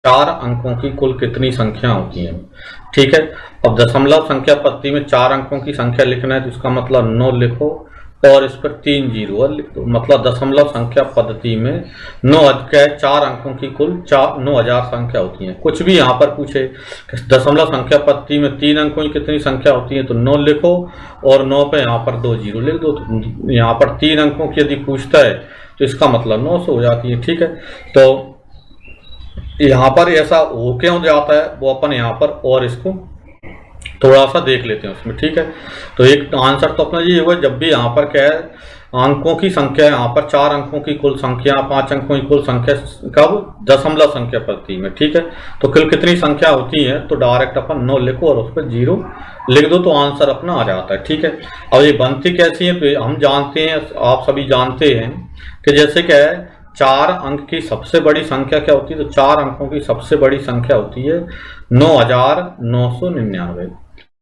4 अंकों की कुल कितनी संख्या होती है। ठीक है, अब दशमलव संख्या पद्धति में 4 अंकों की संख्या लिखना है तो इसका मतलब 9 लिखो और इस पर 3 जीरो लिख दो। मतलब दशमलव संख्या पद्धति में 9 के 4 अंकों की कुल 9000 संख्या होती है। कुछ भी यहाँ पर पूछे दशमलव संख्या पद्धति में 3 अंकों की कितनी संख्या होती है तो 9 लिखो और 9 पे यहाँ पर 2 जीरो लिख दो। तो यहाँ पर 3 अंकों की यदि पूछता है तो इसका मतलब 900 हो जाती है। ठीक है, तो यहाँ पर ऐसा हो क्यों जाता है वो अपन यहाँ पर और इसको थोड़ा सा देख लेते हैं उसमें। ठीक है, तो एक आंसर तो अपना ये हुआ, जब भी यहाँ पर क्या है अंकों की संख्या यहाँ पर 4 अंकों की कुल संख्या 5 अंकों की कुल संख्या कब दशमलव संख्या पद्धति में। ठीक है, तो कुल कितनी संख्या होती है तो डायरेक्ट अपन 9 लिखो और उस पर 0 लिख दो तो आंसर अपना आ जाता है। ठीक है, अब ये बनती कैसी है तो हम जानते हैं, आप सभी जानते हैं कि जैसे क्या है 4 अंक की सबसे बड़ी संख्या क्या होती है तो 4 अंकों की सबसे बड़ी संख्या होती है 9999।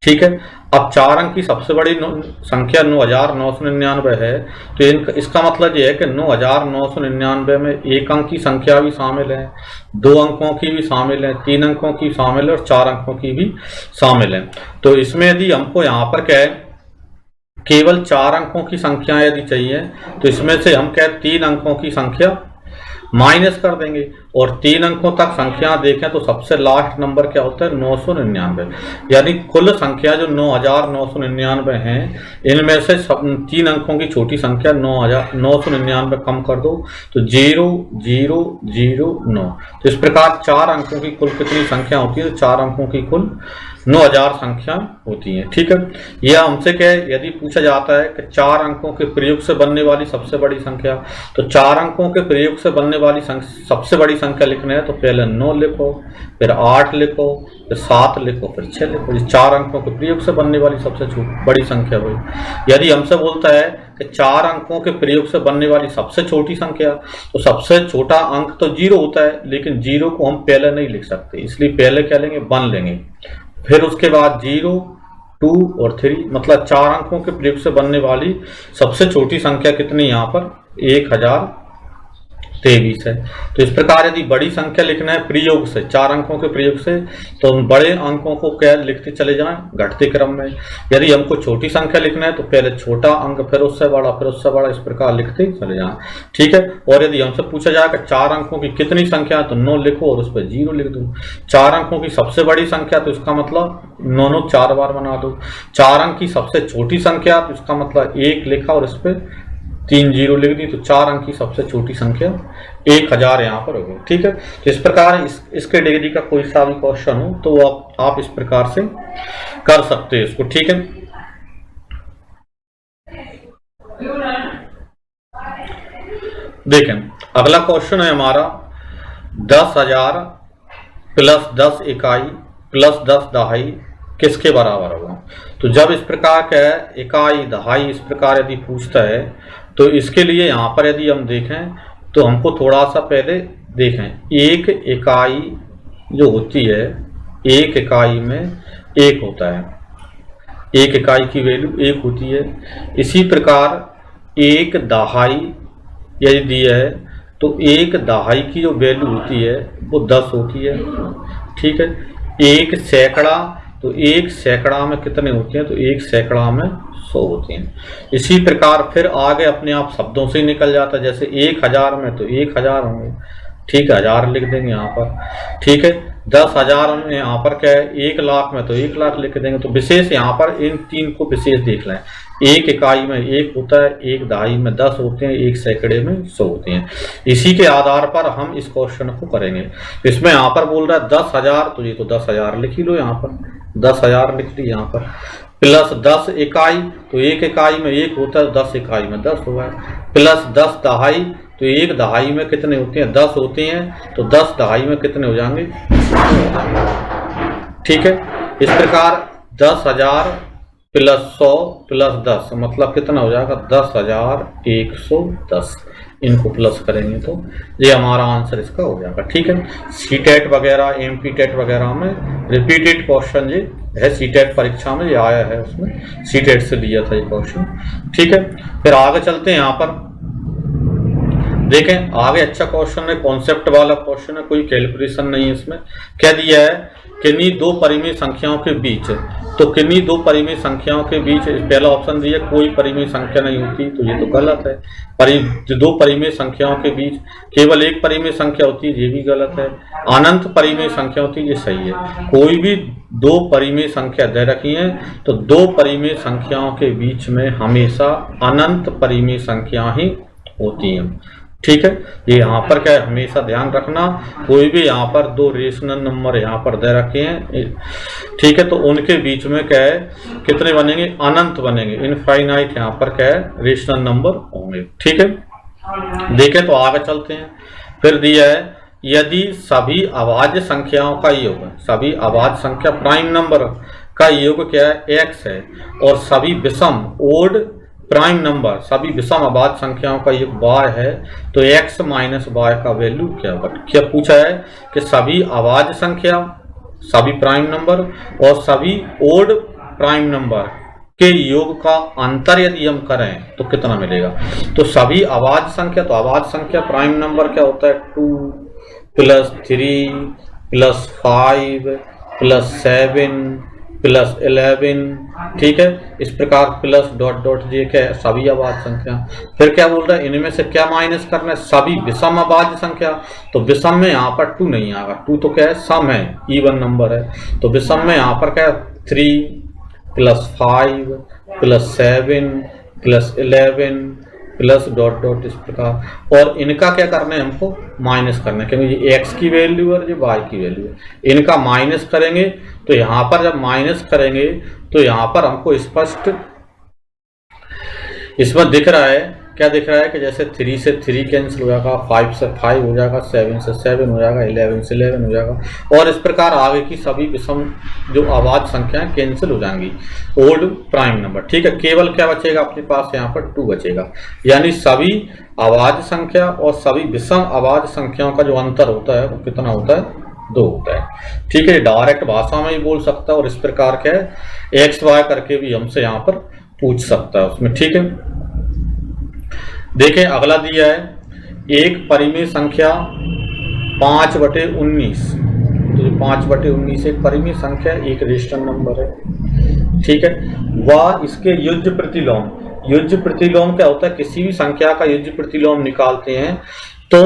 ठीक है, अब 4 अंक की सबसे बड़ी संख्या 9999 है तो इसका मतलब ये है कि 9999 में 1 अंक की संख्या भी शामिल है, 2 अंकों की भी शामिल है, 3 अंकों की शामिल है और 4 अंकों की भी शामिल है। तो इसमें यदि हमको यहाँ पर क्या है केवल 4 अंकों की संख्या यदि चाहिए तो इसमें से हम क्या 3 अंकों की संख्या माइनस कर देंगे और 3 अंकों तक संख्या देखें तो सबसे लास्ट नंबर क्या होता है 999। यानी कुल संख्या जो 9999 है इनमें से 3 अंकों की छोटी संख्या 9999 कम कर दो तो 0009। तो इस प्रकार 4 अंकों की कुल कितनी संख्या होती है तो 4 अंकों की कुल 9000 संख्या होती है। ठीक है, यह हमसे क्या है यदि पूछा जाता है कि 4 अंकों के प्रयोग से बनने वाली सबसे बड़ी संख्या तो 4 अंकों के प्रयोग से बनने वाली सबसे बड़ी संख्या लिखने है तो पहले 9 लिखो, फिर 8 लिखो, फिर 7 लिखो, फिर 6 लिखो। ये 4 अंकों के प्रयोग से बनने वाली सबसे बड़ी संख्या हुई। यदि हमसे बोलता है कि 4 अंकों के प्रयोग से बनने वाली सबसे छोटी संख्या तो सबसे छोटा अंक तो 0 होता है लेकिन 0 को हम पहले नहीं लिख सकते, इसलिए पहले क्या लेंगे 1 लेंगे, फिर उसके बाद 0, 2 और 3। मतलब 4 अंकों के प्रयोग से बनने वाली सबसे छोटी संख्या कितनी यहाँ पर 1023 है। तो इस प्रकार यदि बड़ी संख्या लिखना है प्रयोग से 4 अंकों के प्रयोग से तो हम बड़े अंकों को क्या लिखते चले जाएं घटते क्रम में। यदि हमको छोटी संख्या लिखना है तो पहले छोटा अंक फिर उससे बड़ा फिर उससे बड़ा, इस प्रकार लिखते चले जाएं। ठीक है, और यदि हमसे पूछा जाए कि 4 अंकों की कितनी संख्या तो 9 लिखो और उस पर 0 लिख दो। 4 अंकों की सबसे बड़ी संख्या तो इसका मतलब 9 4 बार बना दो। 4 अंक की सबसे छोटी संख्या तो इसका मतलब 1 लिखा और इस पर 3 0 लिख दी तो 4 अंक की सबसे छोटी संख्या 1000 यहाँ पर हो गई। ठीक है, तो इस प्रकार इसके डिग्री का कोई सा भी क्वेश्चन हो तो आप इस प्रकार से कर सकते हैं इसको। ठीक है, देखें अगला क्वेश्चन है हमारा 10,000 प्लस 10 इकाई प्लस 10 दहाई किसके बराबर होगा। तो जब इस प्रकार का इकाई दहाई इस प्रकार यदि पूछता है तो इसके लिए यहाँ पर यदि हम देखें तो हमको थोड़ा सा पहले देखें एक इकाई जो होती है 1 इकाई में 1 होता है, 1 इकाई की वैल्यू 1 होती है। इसी प्रकार 1 दहाई यदि दिया है तो 1 दहाई की जो वैल्यू होती है वो 10 होती है। ठीक है, 1 सैकड़ा तो 1 सैकड़ा में कितने होते हैं तो 1 सैकड़ा में 100 होते हैं। इसी प्रकार फिर आगे अपने आप शब्दों से ही निकल जाता है, जैसे 1000 में तो 1000 होंगे। ठीक है, 1000 लिख देंगे यहाँ पर। ठीक है, 10,000 में यहाँ पर क्या है 1 लाख में तो 1 लाख लिख देंगे। तो विशेष यहाँ पर इन 3 को विशेष देख लें, 1 इकाई में 1 होता है, 1 दहाई में 10 होते हैं, 1 सैकड़े में 100 होते हैं। इसी के आधार पर हम इस क्वेश्चन को करेंगे। इसमें यहाँ पर बोल रहा है 10,000 तो ये तो 10,000 लिख ही लो, यहाँ पर 10,000 लिख ली यहाँ पर, प्लस 10 इकाई तो 1 इकाई में 1 होता है, 10 इकाई में 10 हुआ है, प्लस 10 दहाई तो 1 दहाई में कितने होते हैं 10 होते हैं, तो 10 दहाई में कितने हो जाएंगे। ठीक है, इस प्रकार 10,000 प्लस 100 प्लस 10 मतलब कितना हो जाएगा 10,110। इनको प्लस करेंगे तो ये हमारा आंसर इसका हो जाएगा। ठीक है, सीटेट वगैरह एमपी वगैरह में रिपीटेड क्वेश्चन ये है, सीटेट परीक्षा में ये आया है, उसमें सीटेट से लिया था ये क्वेश्चन। ठीक है, फिर आगे चलते हैं। यहाँ पर देखें आगे अच्छा क्वेश्चन है, कॉन्सेप्ट वाला क्वेश्चन है, कोई कैलकुलेशन नहीं है इसमें। क्या दिया है, किन्हीं दो परिमेय संख्याओं के बीच, तो किन्हीं दो परिमेय संख्याओं के बीच पहला ऑप्शन दिया कोई परिमेय संख्या नहीं होती, तो ये तो गलत है। दो परिमेय संख्याओं के बीच केवल एक परिमेय संख्या होती है, ये भी गलत है। अनंत परिमेय संख्या होती है, ये सही है। कोई भी दो परिमेय संख्या दे रखी है तो दो परिमेय संख्याओं के बीच में हमेशा अनंत परिमेय संख्या ही होती हैं। ठीक है, ये यहाँ पर क्या है हमेशा ध्यान रखना, कोई भी यहाँ पर दो रेशनल नंबर यहाँ पर दे रखे हैं, ठीक है, तो उनके बीच में क्या है कितने बनेंगे, अनंत बनेंगे, इनफाइनाइट यहाँ पर क्या है रेशनल नंबर होंगे। ठीक है, देखें तो आगे चलते हैं। फिर दिया है यदि सभी अभाज्य संख्याओं का योग, सभी अभाज्य संख्या प्राइम नंबर का योग क्या है x है, और सभी विषम ओड प्राइम नंबर, सभी विषम अभाज्य संख्याओं का योग y है, तो x माइनस y का वैल्यू क्या होगा। क्या पूछा है कि सभी अभाज्य संख्या, सभी प्राइम नंबर और सभी ओड प्राइम नंबर के योग का अंतर यदि हम करें तो कितना मिलेगा। तो सभी अभाज्य संख्या, तो अभाज्य संख्या प्राइम नंबर क्या होता है 2 + 3 + 5 + 7 + 11, ठीक है, इस प्रकार प्लस डॉट डॉट ये क्या है सभी अभाज्य संख्या। फिर क्या बोल रहा है इनमें से क्या माइनस करना है, सभी विषम अभाज्य संख्या, तो विषम में यहाँ पर 2 नहीं आएगा, 2 तो क्या है सम है, इवन नंबर है, तो विषम में यहाँ पर क्या है 3 + 5 + 7 + 11 प्लस डॉट डॉट इस प्रकार। और इनका क्या करना है हमको माइनस करना है, क्योंकि ये x की वैल्यू और ये y की वैल्यू है, इनका माइनस करेंगे तो यहाँ पर जब माइनस करेंगे तो यहाँ पर हमको स्पष्ट इसमें दिख रहा है, क्या दिख रहा है कि जैसे 3 से 3 कैंसिल हो जाएगा, 5 से 5 हो जाएगा, 7 से 7 हो जाएगा, 11 से 11 हो जाएगा, और इस प्रकार आगे की सभी विषम जो अभाज्य संख्याएं कैंसिल हो जाएंगी ओल्ड प्राइम नंबर। ठीक है, केवल क्या बचेगा अपने पास यहाँ पर 2 बचेगा, यानी सभी अभाज्य संख्या और सभी विषम अभाज्य संख्याओं का जो अंतर होता है वो कितना होता है 2 होता है। ठीक है, डायरेक्ट भाषा में ही बोल सकता है, और इस प्रकार क्या है एक्स वाई करके भी हमसे यहाँ पर पूछ सकता है उसमें। ठीक है, देखें अगला दिया है एक परिमेय संख्या 5/19, तो 5/19 एक परिमेय संख्या, एक रेशनल नंबर है। ठीक है, वह इसके युज्य प्रतिलोम, युज्य प्रतिलोम क्या होता है, किसी भी संख्या का युज्य प्रतिलोम निकालते हैं तो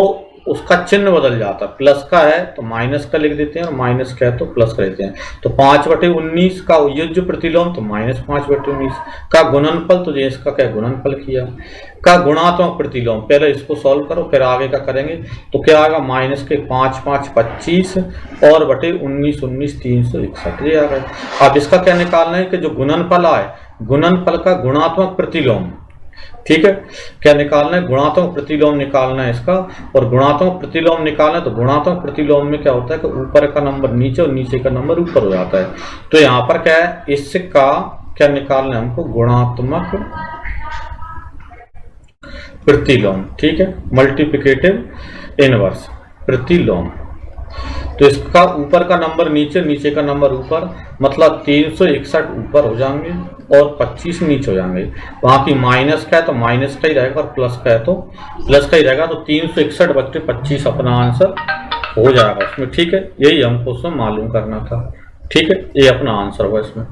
उसका चिन्ह बदल जाता है, प्लस का है तो माइनस का लिख देते हैं और माइनस का है तो प्लस का लेते हैं। तो 5/19 का युज्य प्रतिलोम तो -5/19 का गुणनफल, तो ये इसका क्या गुणनफल किया, का गुणात्मक प्रतिलोम, पहले इसको सॉल्व करो फिर आगे का करेंगे, तो क्या आएगा माइनस के 5 5 25 और बटे 19 19 361 ये आ गया। अब इसका क्या निकालना है कि जो गुणनफल आए, गुणनफल का गुणात्मक प्रतिलोम, ठीक है, क्या निकालना है गुणात्मक प्रतिलोम निकालना है इसका, और गुणात्मक प्रतिलोम निकालना है तो गुणात्मक प्रतिलोम में क्या होता है कि ऊपर का नंबर नीचे और नीचे का नंबर ऊपर हो जाता है। तो यहाँ पर क्या है इसका क्या निकालना है हमको गुणात्मक प्रतिलोम। ठीक है, मल्टीप्लिकेटिव इनवर्स प्रतिलोम, तो इसका ऊपर का नंबर नीचे, नीचे का नंबर ऊपर, मतलब 361 ऊपर हो जाएंगे और 25 नीचे हो जाएंगे। वहां की माइनस का है तो माइनस का ही रहेगा और प्लस का है तो प्लस का ही रहेगा, तो 361/25 अपना आंसर हो जाएगा उसमें। ठीक है, यही हमको उसमें मालूम करना था। ठीक है, ये अपना आंसर हुआ इसमें।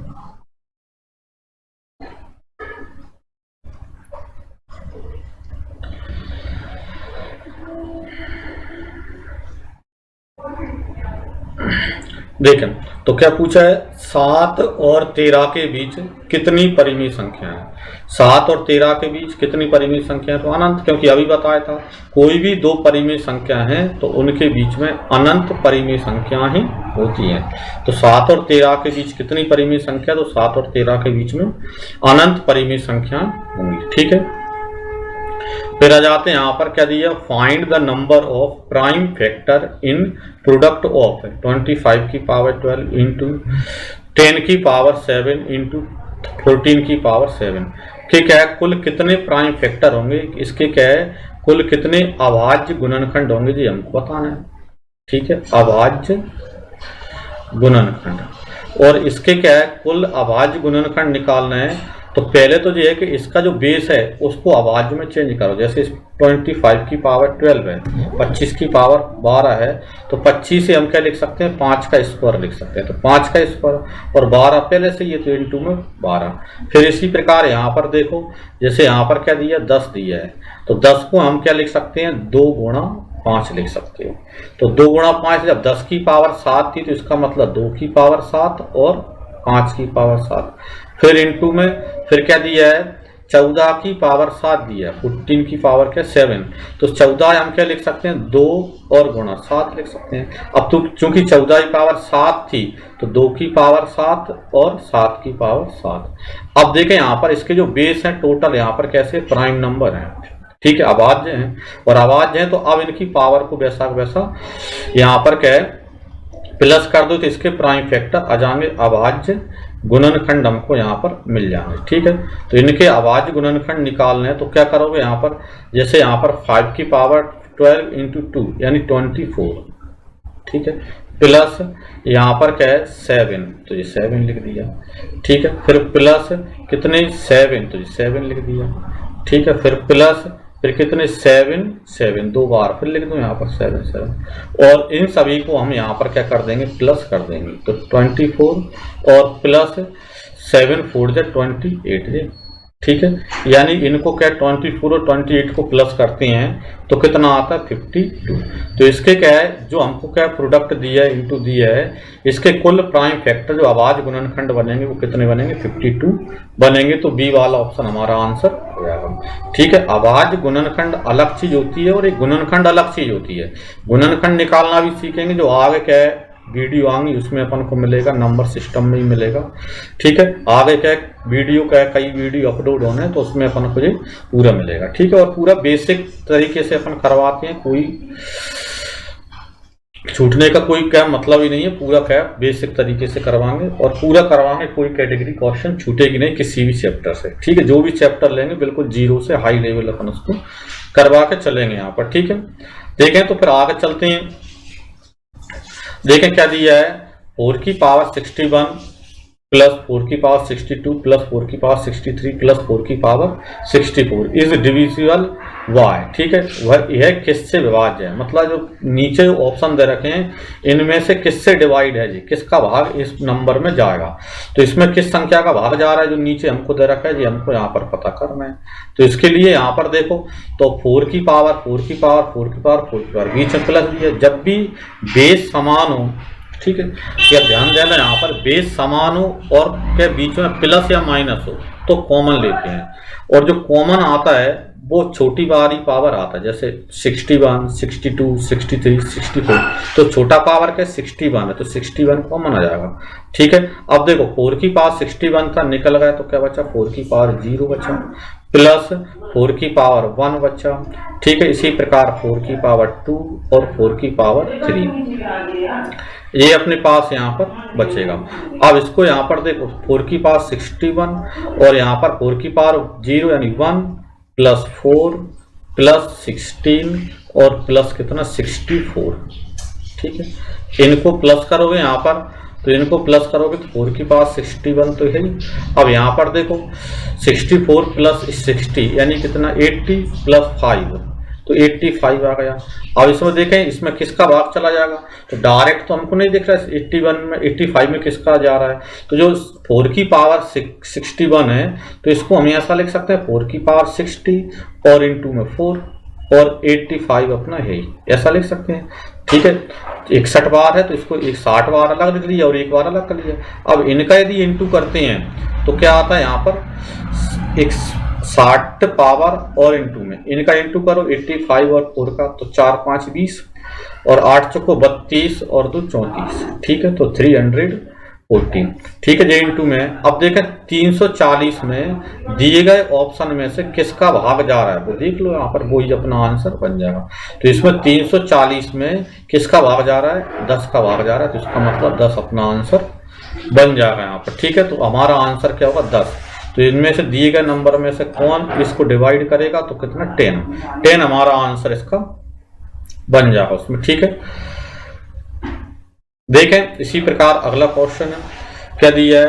देखें तो क्या पूछा है 7 और 13 के बीच कितनी परिमेय संख्या है, 7 और 13 के बीच कितनी परिमेय संख्या है, तो अनंत, क्योंकि अभी बताया था कोई भी दो परिमेय संख्या है तो उनके बीच में अनंत परिमेय संख्या ही होती है। तो 7 और 13 के बीच कितनी परिमेय संख्या, तो 7 और 13 के बीच में अनंत परिमेय संख्या होंगी। ठीक है, फिर आ जाते हैं यहाँ पर क्या दिया, find the number of prime factor in product of 25 की पावर 12 इंटू 10 की पावर 7 इंटू 14 की पावर 7 के क्या है कुल कितने प्राइम फैक्टर होंगे, इसके क्या है कुल कितने अभाज्य गुणनखंड होंगे जी हमको बताना है। ठीक है, अभाज्य गुणनखंड, और इसके क्या है कुल अभाज्य गुणनखंड निकालना है, तो पहले तो ये है कि इसका जो बेस है उसको आवाज में चेंज करो। जैसे 25 की पावर 12 है, 25 की पावर 12 है, तो 25 से हम क्या लिख सकते हैं, 5 का स्क्वायर लिख सकते हैं। तो 5 का स्क्वायर और 12 पहले से, ये तो इंटू में 12। फिर इसी प्रकार यहाँ पर देखो, जैसे यहाँ पर क्या दिया, 10 दिया है, तो 10 को हम क्या लिख सकते हैं, 2 गुणा 5 लिख सकते हो। तो 2 गुणा 5, जब 10 की पावर 7 थी तो इसका मतलब 2 की पावर 7 और 5 की पावर 7। फिर इंटू में फिर क्या दिया है, 14 की पावर 7 दिया है, 14 की पावर क्या 7। तो 14 हम क्या लिख सकते हैं, 2 और गुणा 7 लिख सकते हैं। अब तो चूंकि 14 की पावर 7 थी तो 2 की पावर 7 और 7 की पावर 7। अब देखें यहाँ पर इसके जो बेस हैं टोटल यहाँ पर कैसे प्राइम नंबर हैं, ठीक है, अभाज्य हैं और अभाज्य हैं, तो अब इनकी पावर को वैसा वैसा यहाँ पर क्या है प्लस कर दो तो इसके प्राइम फैक्टर आ जाएंगे, अभाज्य गुणनखंड हमको यहाँ पर मिल जाएंगे। ठीक है, तो इनके अभाज्य गुणनखंड निकालने हैं तो क्या करोगे यहाँ पर, जैसे यहाँ पर 5 की पावर 12 इंटू 2 यानी 24, ठीक है, प्लस यहाँ पर क्या है 7, तो ये 7 लिख दिया। ठीक है, फिर प्लस कितने 7, तो ये 7 लिख दिया। ठीक है, फिर प्लस फिर कितने 7 दो बार फिर लिख दो यहाँ पर 7 और इन सभी को हम यहाँ पर क्या कर देंगे, प्लस कर देंगे। तो 24 और प्लस 7 4 जा 28। ठीक है, यानी इनको क्या 24 और 28 को प्लस करते हैं तो कितना आता है 52। तो इसके क्या है, जो हमको क्या प्रोडक्ट दिया है इंटू दिया है, इसके कुल प्राइम फैक्टर जो आवाज गुणनखंड बनेंगे वो कितने बनेंगे 52 बनेंगे। तो बी वाला ऑप्शन हमारा आंसर हो जाएगा। ठीक है, आवाज गुणनखंड अलग चीज होती है और एक गुणनखंड अलग चीज होती है। गुणनखंड निकालना भी सीखेंगे, जो आगे क्या है वीडियो आएंगी उसमें अपन को मिलेगा, नंबर सिस्टम में ही मिलेगा। ठीक है, आगे क्या वीडियो का कई वीडियो अपलोड होने तो उसमें अपन को ये पूरा मिलेगा। ठीक है, और पूरा बेसिक तरीके से अपन करवाते हैं, कोई छूटने का कोई क्या मतलब ही नहीं है, पूरा क्या बेसिक तरीके से करवाएंगे और पूरा करवाएंगे, कोई कैटेगरी क्वेश्चन छूटेगी नहीं किसी भी चैप्टर से। ठीक है, जो भी चैप्टर लेंगे बिल्कुल जीरो से हाई लेवल अपन उसको करवा के चलेंगे यहाँ पर। ठीक है, देखें तो फिर आगे चलते हैं। देखें क्या दिया है, 4 की पावर 61 प्लस 4 की पावर 62 प्लस 4 की पावर 63 प्लस 4 की पावर 64 इज डिविजिबल वाई। ठीक है, वह यह किससे विभाज्य है, मतलब जो नीचे ऑप्शन दे रखे हैं इनमें से किससे डिवाइड है जी, किसका भाग इस नंबर में जाएगा। तो इसमें किस संख्या का भाग जा रहा है, जो नीचे हमको दे रखा है जी हमको यहाँ पर पता करना है। तो इसके लिए यहाँ पर देखो, तो 4 की पावर 4 की पावर 4 की पावर 4 की पावर बीच में प्लस भी है। जब भी बेस समान हो, ठीक है, या ध्यान देना यहाँ पर बेस समान हो और के बीच में प्लस या माइनस हो तो कॉमन लेते हैं, और जो कॉमन आता है वो छोटी वाली पावर आता है, जैसे 61 62 63 64 तो छोटा पावर क्या 61 है तो 61 कॉमन आ जाएगा। ठीक है, अब देखो 4 की पावर 61 था निकल गया तो क्या बचा, 4 की पावर 0 बचा प्लस 4 की पावर 1 बचा। ठीक है, इसी प्रकार 4 की पावर 2 और 4 की पावर 3 ये अपने पास यहाँ पर बचेगा। अब इसको यहाँ पर देखो 4 की पावर 61 और यहाँ पर 4 की पावर 0 यानी 1 प्लस 4 प्लस 16 और प्लस कितना 64। ठीक है, इनको प्लस करोगे यहाँ पर, तो इनको प्लस करोगे तो 4 की पावर 61 तो है ही। अब यहाँ पर देखो 64 प्लस 60 यानी कितना 80 प्लस 5 तो 85 आ गया। अब इसमें देखें इसमें किसका भाग चला जाएगा, तो डायरेक्ट तो हमको नहीं दिख रहा है 81 में 85 में किसका जा रहा है, तो जो 4 की पावर 61 है तो इसको हम ऐसा लिख सकते हैं 4 की पावर 60 और इंटू में 4 और 85 अपना है ही, ऐसा लिख सकते हैं। ठीक है, 61 बार है तो इसको 60 बार अलग लिख लिया और एक बार अलग कर लिया। अब इनका यदि इंटू करते हैं तो क्या आता है यहाँ पर 60 पावर और इंटू में इनका इंटू करो 85 और 4 का तो 4 5 20 और 8 चौको 32 और 2 34। ठीक है, तो 314। ठीक है, जे इंटू में अब देखें 340 में दिए गए ऑप्शन में से किसका भाग जा रहा है वो देख लो यहाँ पर, वो ही अपना आंसर बन जाएगा। तो इसमें 340 में किसका भाग जा रहा है 10 का भाग जा रहा है, तो इसका मतलब 10 अपना आंसर बन जाएगा यहाँ पर। ठीक है, तो हमारा आंसर क्या होगा 10। तो इनमें से दिए गए नंबर में से कौन इसको डिवाइड करेगा तो कितना 10 हमारा आंसर इसका बन जाएगा उसमें। ठीक है, देखें इसी प्रकार अगला क्वेश्चन है क्या दिया है,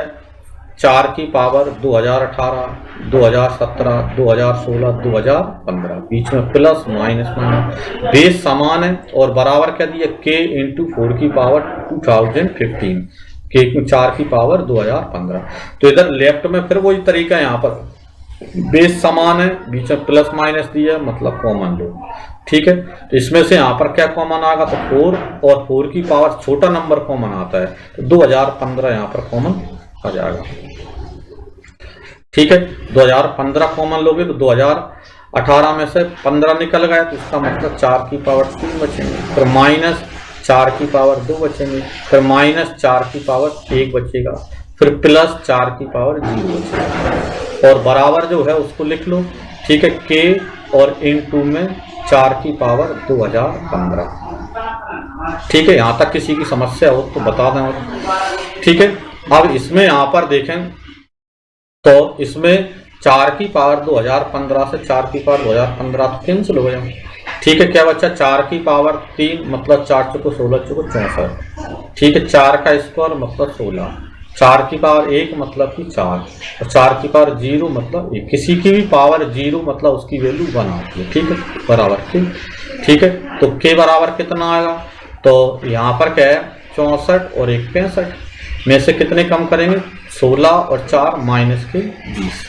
4 की पावर 2018, 2017, 2016, 2015, बीच में प्लस माइनस माइनस, बेस समान है और बराबर क्या दिया k इंटू 4 की पावर 2015, k की 4 की पावर 2015। तो इधर लेफ्ट में फिर वही तरीका है, यहाँ पर बेस समान है, बीच में प्लस माइनस दिया मतलब कॉमन लो, ठीक है। तो इसमें से यहाँ पर क्या कॉमन आएगा, तो 4 और 4 की पावर छोटा नंबर कॉमन आता है, तो 2015 यहाँ पर कॉमन आ जाएगा, ठीक है। 2015 कॉमन लोगे तो 2018 में से 15 निकल गया, तो इसका मतलब 4 की पावर 3 बचेंगे, फिर माइनस 4 की पावर 2 बचेंगे, फिर माइनस 4 की पावर 1 बचेगा, फिर प्लस 4 की पावर 0 बचेगा, और बराबर जो है उसको लिख लो, ठीक है। k और इनटू में 4 की पावर 2015, ठीक है। यहाँ तक किसी की समस्या हो तो बता दें, ठीक है। अब इसमें यहाँ पर देखें तो इसमें 4 की पावर 2015 से 4 की पावर 2015 तो कैंसिल हो गया, ठीक है। क्या बच्चा, 4 की पावर 3 मतलब 4 चौको 16 चौको 64, ठीक है। 4 का स्क्वायर मतलब 16, 4 की पावर 1 मतलब कि 4, और 4 की पावर 0 मतलब 1, किसी की भी पावर 0 मतलब उसकी वैल्यू 1 आती है, ठीक है, बराबर, ठीक है। तो k बराबर कितना आएगा, तो यहाँ पर क्या है 64 और 1 65, में से कितने कम करेंगे, 16 और 4 माइनस के 20,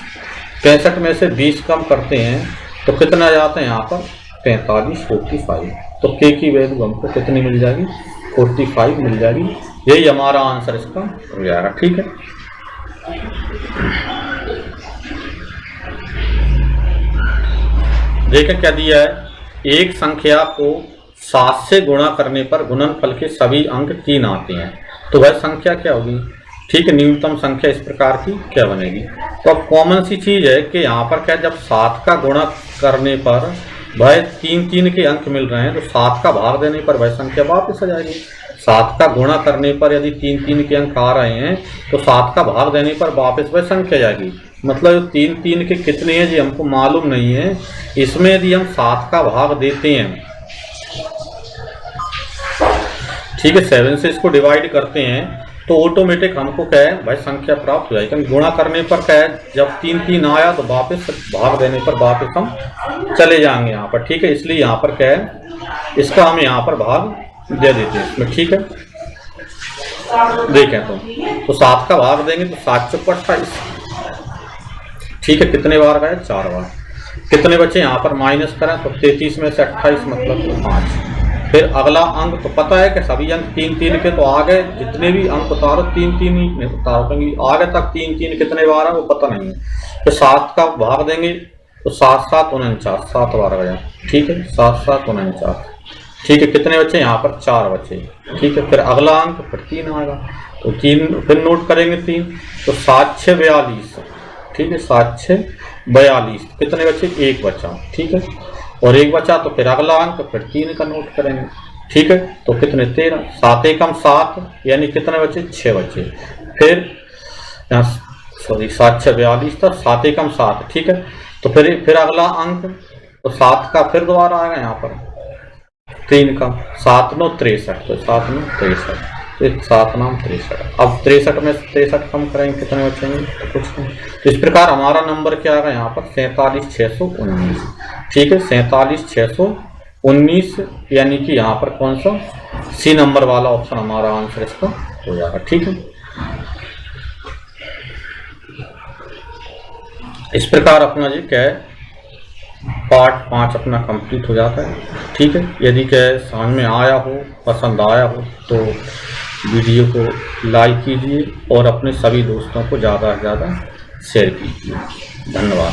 65 में से 20 कम करते हैं तो कितना जाते हैं यहाँ पर 45, 45, तो k की वैल्यू हमको कितनी मिल जाएगी, 45 मिल जाएगी। यही हमारा आंसर इसका हो जाएगा, ठीक है। देखिए क्या दिया है, एक संख्या को 7 से गुणा करने पर गुणनफल के सभी अंक 3 आते हैं, तो वह संख्या क्या होगी, ठीक है। न्यूनतम संख्या इस प्रकार की क्या बनेगी, तो अब कॉमन सी चीज है कि यहाँ पर क्या, जब 7 का गुणा करने पर वह 3 के अंक मिल रहे हैं, तो 7 का भाग देने पर वह संख्या वापस आ जाएगी। 7 का गुणा करने पर यदि 3 के अंक आ रहे हैं तो 7 का भाग देने पर वापस वह संख्या जाएगी, मतलब 3 के कितने हैं जी हमको मालूम नहीं है। इसमें यदि हम 7 का भाग देते हैं, ठीक है, 7 से इसको डिवाइड करते हैं तो ऑटोमेटिक हमको क्या है भाई संख्या प्राप्त हो जाएगी। गुणा करने पर क्या है, जब 3 आया तो वापस भाग देने पर वापस हम चले जाएंगे यहाँ पर, ठीक है। इसलिए यहाँ पर क्या है, इसका हम यहाँ पर भाग दे देते हैं इसमें, ठीक है। देखें तो 7 का भाग देंगे तो 7 चौक 28, ठीक है। कितने बार गए, 4 बार, कितने बचे यहाँ पर माइनस करें तो 33 में से 28 मतलब 5। फिर अगला अंक तो पता है कि सभी अंक 3 के, तो आगे जितने भी अंक उतारो 3 ही उतारो, क्योंकि आगे तक 3 कितने बार है वो पता नहीं है। तो 7 का भाग देंगे तो 7 7 49, 7 बार गया, ठीक है, 7 7 49, ठीक है। कितने बचे यहाँ पर 4 बचे, ठीक है। फिर अगला अंक फिर 3 आएगा, तो 3 फिर नोट करेंगे 3, तो 7 6 42, ठीक है, 7 6 42, कितने बचे 1 बचा, ठीक है, और 1 बचा तो फिर अगला अंक फिर 3 का नोट करेंगे, ठीक है। तो कितने 13, 7 एकम 7 यानी कितने बचे 6 बचे, फिर यहाँ सॉरी 7 6 42 था, 7 एकम 7, ठीक है। तो फिर अगला अंक तो 7 का फिर दोबारा आएगा यहाँ पर 3 का, 7 9 63, तो 7 9 63, तो 7 9 63। अब 63 में 63 कम करेंगे कितने बचेंगे, तो कुछ नहीं। तो इस प्रकार हमारा नंबर क्या आएगा यहाँ पर 47,619, ठीक है, 47,619, यानी कि यहाँ पर कौन सा सी नंबर वाला ऑप्शन हमारा आंसर इसका हो जाएगा, ठीक है। इस प्रकार अपना जी क्या है पार्ट 5 अपना कंप्लीट हो जाता है, ठीक है। यदि क्या समझ में आया हो, पसंद आया हो तो वीडियो को लाइक कीजिए और अपने सभी दोस्तों को ज़्यादा से ज़्यादा शेयर कीजिए। धन्यवाद।